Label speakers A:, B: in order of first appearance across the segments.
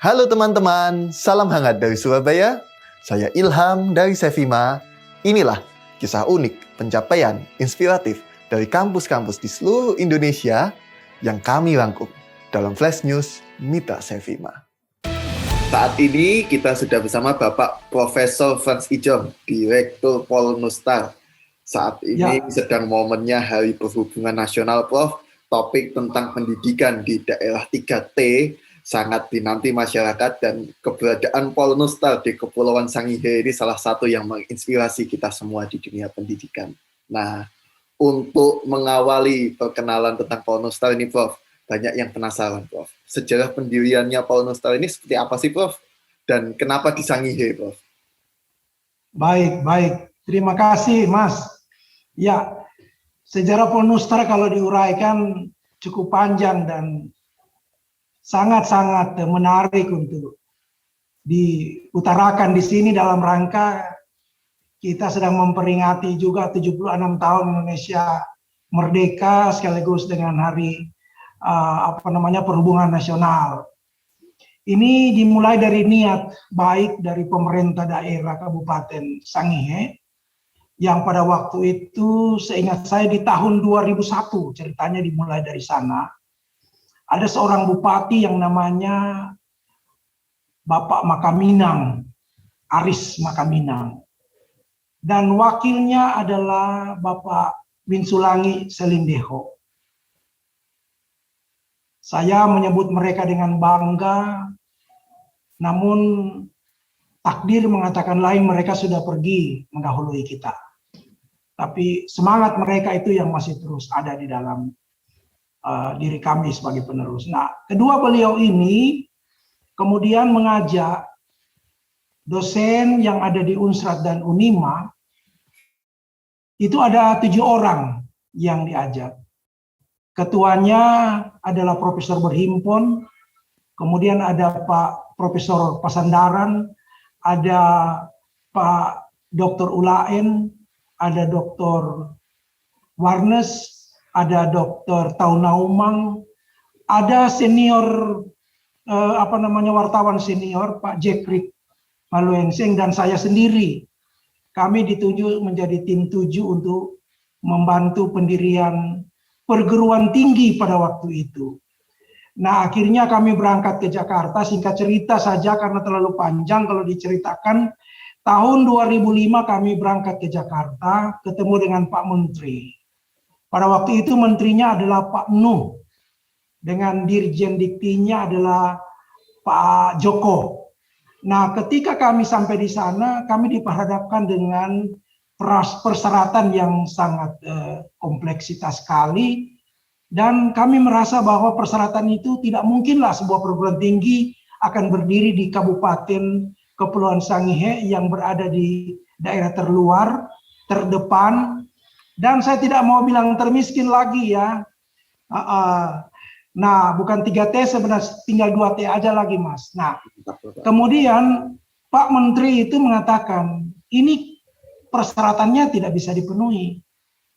A: Halo teman-teman, salam hangat dari Surabaya. Saya Ilham dari Sevima. Inilah kisah unik, pencapaian, inspiratif dari kampus-kampus di seluruh Indonesia yang kami rangkum dalam Flash News Mitra Sevima. Saat ini kita sudah bersama Bapak Profesor Frans Ijom, Direktur Polnustar. Saat ini sedang momennya Hari Perhubungan Nasional, Prof. Topik tentang pendidikan di daerah 3T sangat dinanti masyarakat, dan keberadaan Polnustar di Kepulauan Sangihe ini salah satu yang menginspirasi kita semua di dunia pendidikan. Nah, untuk mengawali perkenalan tentang Polnustar ini, Prof, banyak yang penasaran, Prof. Sejarah pendiriannya Polnustar ini seperti apa sih, Prof? Dan kenapa di Sangihe, Prof?
B: Baik. Terima kasih, Mas. Ya, sejarah Polnustar kalau diuraikan cukup panjang dan sangat-sangat menarik untuk diutarakan di sini dalam rangka kita sedang memperingati juga 76 tahun Indonesia merdeka sekaligus dengan hari Perhubungan Nasional. Ini dimulai dari niat baik dari pemerintah daerah Kabupaten Sangihe yang pada waktu itu seingat saya di tahun 2001 ceritanya dimulai dari sana. Ada seorang bupati yang namanya Bapak Makaminang, Aris Makaminang. Dan wakilnya adalah Bapak Winsulangi Selindeho. Saya menyebut mereka dengan bangga, namun takdir mengatakan lain, mereka sudah pergi mendahului kita. Tapi semangat mereka itu yang masih terus ada di dalam diri kami sebagai penerus. Nah, kedua beliau ini kemudian mengajak dosen yang ada di Unsrat dan Unima, itu ada 7 orang yang diajak. Ketuanya adalah Profesor Berhimpon, kemudian ada Pak Profesor Pasandaran, ada Pak Dr. Ulaen, ada Dr. Warnes, ada Dr. Taunaumang, ada senior wartawan senior Pak Jekrik Maluenseng, dan saya sendiri. Kami ditunjuk menjadi tim 7 untuk membantu pendirian perguruan tinggi pada waktu itu. Nah, akhirnya kami berangkat ke Jakarta. Singkat cerita saja karena terlalu panjang kalau diceritakan. Tahun 2005 kami berangkat ke Jakarta, ketemu dengan Pak Menteri. Pada waktu itu menterinya adalah Pak Nuh, dengan dirjen diktinya adalah Pak Joko. Nah, ketika kami sampai di sana, kami diperhadapkan dengan persyaratan yang sangat kompleksitas sekali, dan kami merasa bahwa persyaratan itu tidak mungkinlah sebuah perguruan tinggi akan berdiri di Kabupaten Kepulauan Sangihe yang berada di daerah terluar, terdepan. Dan saya tidak mau bilang termiskin lagi ya. Nah, bukan 3T sebenarnya, tinggal 2T aja lagi, Mas. Nah, kemudian Pak Menteri itu mengatakan, ini persyaratannya tidak bisa dipenuhi.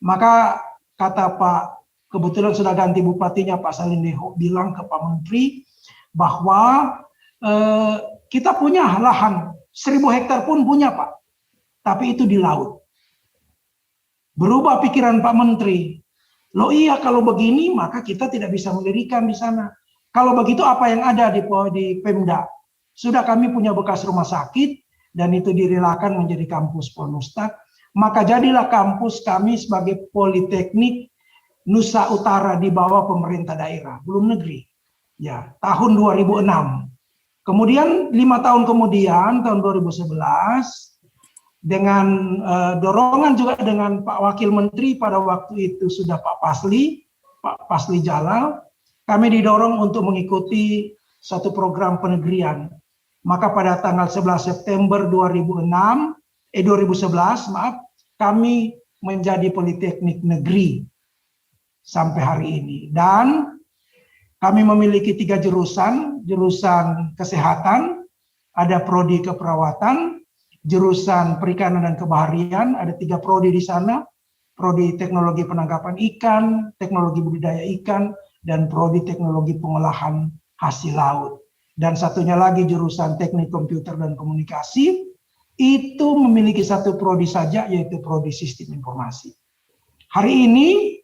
B: Maka kata Pak, kebetulan sudah ganti bupatinya Pak Salindeho, bilang ke Pak Menteri bahwa kita punya lahan 1000 hektar pun punya, Pak. Tapi itu di laut. Berubah pikiran Pak Menteri. Loh iya, kalau begini maka kita tidak bisa mendirikan di sana. Kalau begitu apa yang ada di Pemda? Sudah kami punya bekas rumah sakit dan itu direlakan menjadi kampus Polnustar. Maka jadilah kampus kami sebagai Politeknik Nusa Utara di bawah pemerintah daerah, belum negeri. Ya, tahun 2006. Kemudian 5 tahun kemudian, tahun 2011, dengan dorongan juga dengan Pak Wakil Menteri pada waktu itu sudah Pak Pasli Jalal, kami didorong untuk mengikuti suatu program penegrian. Maka pada tanggal 11 September 2011, kami menjadi Politeknik Negeri sampai hari ini. Dan kami memiliki 3 jurusan kesehatan, ada prodi keperawatan, jurusan perikanan dan kebaharian, ada 3 prodi di sana, prodi teknologi penangkapan ikan, teknologi budidaya ikan, dan prodi teknologi pengolahan hasil laut. dan satunya lagi jurusan Teknik Komputer dan Komunikasi, itu memiliki satu prodi saja, yaitu prodi Sistem Informasi. Hari ini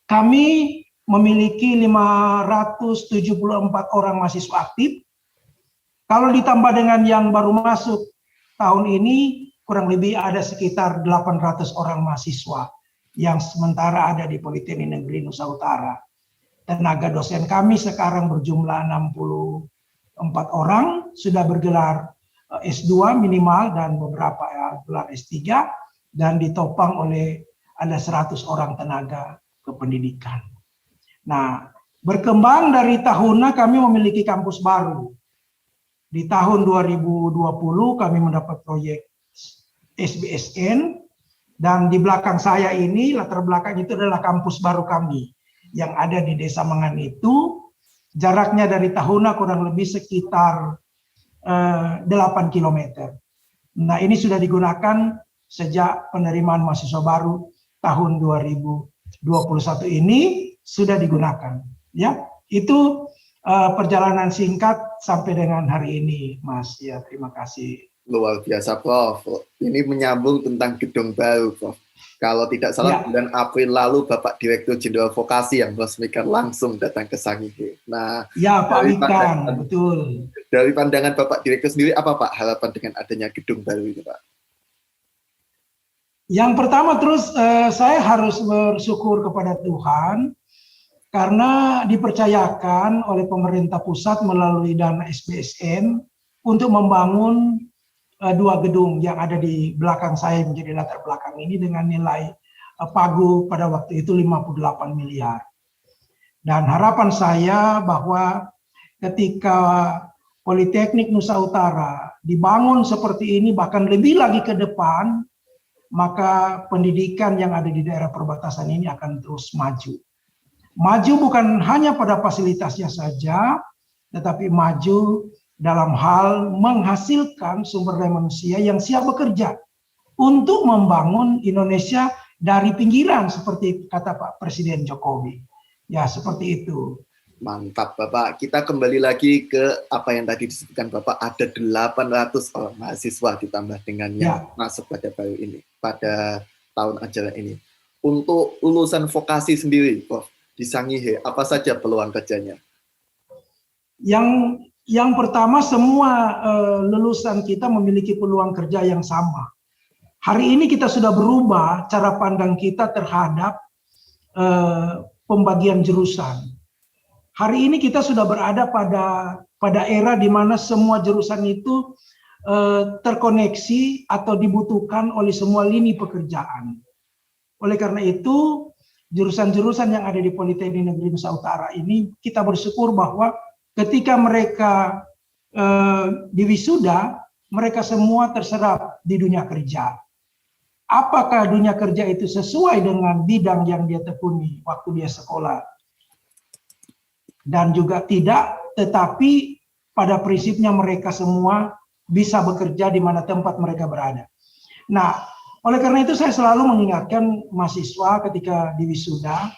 B: kami memiliki 574 orang mahasiswa aktif. Kalau ditambah dengan yang baru masuk tahun ini, kurang lebih ada sekitar 800 orang mahasiswa yang sementara ada di Politeknik Negeri Nusa Utara. Tenaga dosen kami sekarang berjumlah 64 orang, sudah bergelar S2 minimal dan beberapa gelar S3, dan ditopang oleh ada 100 orang tenaga kependidikan. Nah, berkembang dari tahunnya kami memiliki kampus baru. Di tahun 2020 kami mendapat proyek SBSN, dan di belakang saya ini, latar belakang itu adalah kampus baru kami yang ada di Desa Mengan itu. Jaraknya dari Tahuna kurang lebih sekitar 8 km. Nah, ini sudah digunakan sejak penerimaan mahasiswa baru tahun 2021 ini sudah digunakan. Ya, itu perjalanan singkat sampai dengan hari ini, Mas. Ya, terima kasih.
A: Luar biasa, Prof. Ini menyambung tentang gedung baru, Prof. Kalau tidak salah, bulan April lalu Bapak Direktur Jenderal Vokasi yang meresmikan langsung datang ke Sangihe. Nah,
B: ya, Pak Wikan, betul.
A: Dari pandangan Bapak Direktur sendiri, apa Pak harapan dengan adanya gedung baru ini, Pak?
B: Yang pertama terus saya harus bersyukur kepada Tuhan karena dipercayakan oleh pemerintah pusat melalui dana SBSN untuk membangun 2 gedung yang ada di belakang saya menjadi latar belakang ini dengan nilai pagu pada waktu itu 58 miliar. Dan harapan saya bahwa ketika Politeknik Nusa Utara dibangun seperti ini, bahkan lebih lagi ke depan, maka pendidikan yang ada di daerah perbatasan ini akan terus maju. Maju bukan hanya pada fasilitasnya saja, tetapi maju dalam hal menghasilkan sumber daya manusia yang siap bekerja untuk membangun Indonesia dari pinggiran seperti kata Pak Presiden Jokowi. Ya, seperti itu.
A: Mantap, Bapak. Kita kembali lagi ke apa yang tadi disebutkan Bapak, ada 800 orang mahasiswa ditambah dengan yang masuk pada baru ini, pada tahun ajaran ini. Untuk lulusan vokasi sendiri, Prof, di Sangihe, apa saja peluang kerjanya?
B: Yang pertama, semua lulusan kita memiliki peluang kerja yang sama. Hari ini kita sudah berubah cara pandang kita terhadap pembagian jurusan. Hari ini kita sudah berada pada era di mana semua jurusan itu terkoneksi atau dibutuhkan oleh semua lini pekerjaan. Oleh karena itu, jurusan-jurusan yang ada di Politeknik Negeri Nusa Utara ini, kita bersyukur bahwa ketika mereka diwisuda, mereka semua terserap di dunia kerja. Apakah dunia kerja itu sesuai dengan bidang yang dia tekuni waktu dia sekolah? Dan juga tidak, tetapi pada prinsipnya mereka semua bisa bekerja di mana tempat mereka berada. Nah, oleh karena itu saya selalu mengingatkan mahasiswa ketika diwisuda,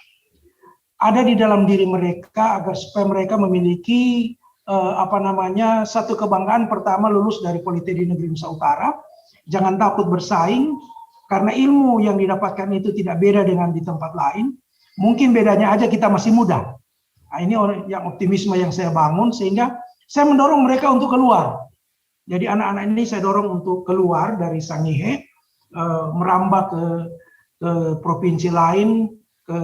B: ada di dalam diri mereka agar supaya mereka memiliki satu kebanggaan. Pertama, lulus dari Politeknik Negeri Nusa Utara. Jangan takut bersaing, karena ilmu yang didapatkan itu tidak beda dengan di tempat lain. Mungkin bedanya aja kita masih muda. Nah, ini yang optimisme yang saya bangun, sehingga saya mendorong mereka untuk keluar. Jadi anak-anak ini saya dorong untuk keluar dari Sangihe, merambah ke provinsi lain, ke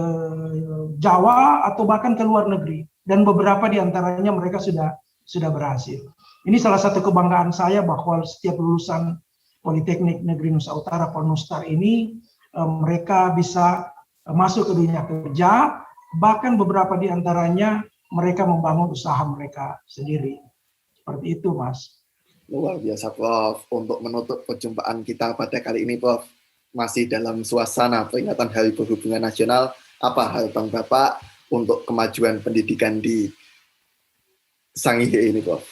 B: Jawa, atau bahkan ke luar negeri. Dan beberapa di antaranya mereka sudah berhasil. Ini salah satu kebanggaan saya bahwa setiap lulusan Politeknik Negeri Nusa Utara, Polnustar ini, mereka bisa masuk ke dunia kerja. Bahkan beberapa di antaranya mereka membangun usaha mereka sendiri. Seperti itu, Mas.
A: Luar biasa, Prof. Untuk menutup perjumpaan kita pada kali ini, Prof, masih dalam suasana peringatan Hari Perhubungan Nasional, apa harapan Bapak untuk kemajuan pendidikan di Sangihe ini, Prof?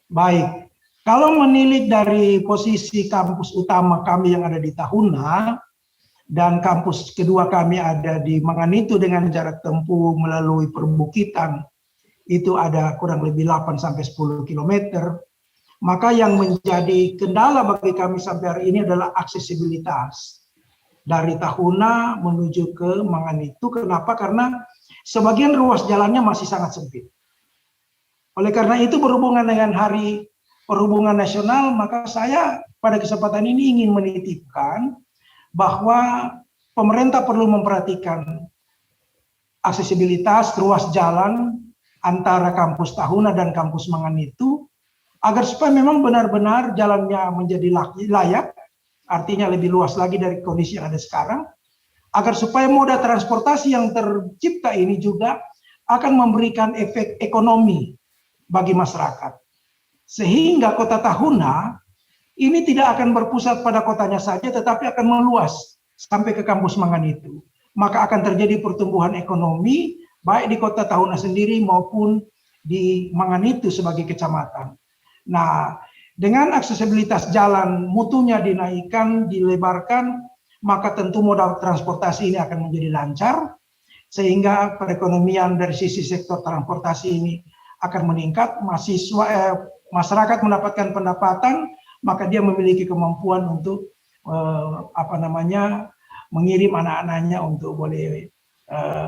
B: Baik. Kalau menilik dari posisi kampus utama kami yang ada di Tahuna, dan kampus kedua kami ada di Manganitu dengan jarak tempuh melalui perbukitan itu ada kurang lebih 8 sampai 10 kilometer. Maka yang menjadi kendala bagi kami sampai hari ini adalah aksesibilitas. Dari Tahuna menuju ke Manganitu. Kenapa? Karena sebagian ruas jalannya masih sangat sempit. Oleh karena itu berhubungan dengan Hari Perhubungan Nasional, maka saya pada kesempatan ini ingin menitipkan bahwa pemerintah perlu memperhatikan aksesibilitas ruas jalan antara kampus Tahuna dan kampus Manganitu, agar supaya memang benar-benar jalannya menjadi layak, artinya lebih luas lagi dari kondisi yang ada sekarang, agar supaya moda transportasi yang tercipta ini juga akan memberikan efek ekonomi bagi masyarakat. Sehingga kota Tahuna ini tidak akan berpusat pada kotanya saja, tetapi akan meluas sampai ke kampus Manganitu. Maka akan terjadi pertumbuhan ekonomi, baik di kota Tahuna sendiri maupun di Manganitu sebagai kecamatan. Nah, dengan aksesibilitas jalan mutunya dinaikkan, dilebarkan, maka tentu modal transportasi ini akan menjadi lancar, sehingga perekonomian dari sisi sektor transportasi ini akan meningkat, masyarakat mendapatkan pendapatan, maka dia memiliki kemampuan untuk mengirim anak-anaknya untuk boleh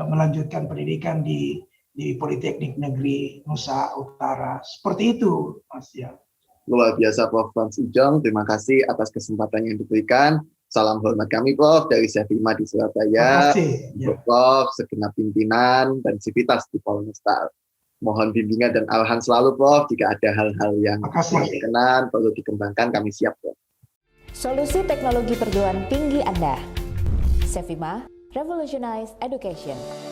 B: melanjutkan pendidikan di Politeknik Negeri Nusa Utara. Seperti itu, Mas ya.
A: Luar biasa Prof. Frans Ujong, terima kasih atas kesempatan yang diberikan. Salam hormat kami Prof dari Sevima di Surabaya.
B: Terima kasih. Ya.
A: Prof, segenap pimpinan dan sivitas di Polrestar. Mohon bimbingan dan arahan selalu Prof, jika ada hal-hal yang berkenan perlu dikembangkan, kami siap Prof.
C: Solusi teknologi perguruan tinggi Anda. Sevima, Revolutionize Education.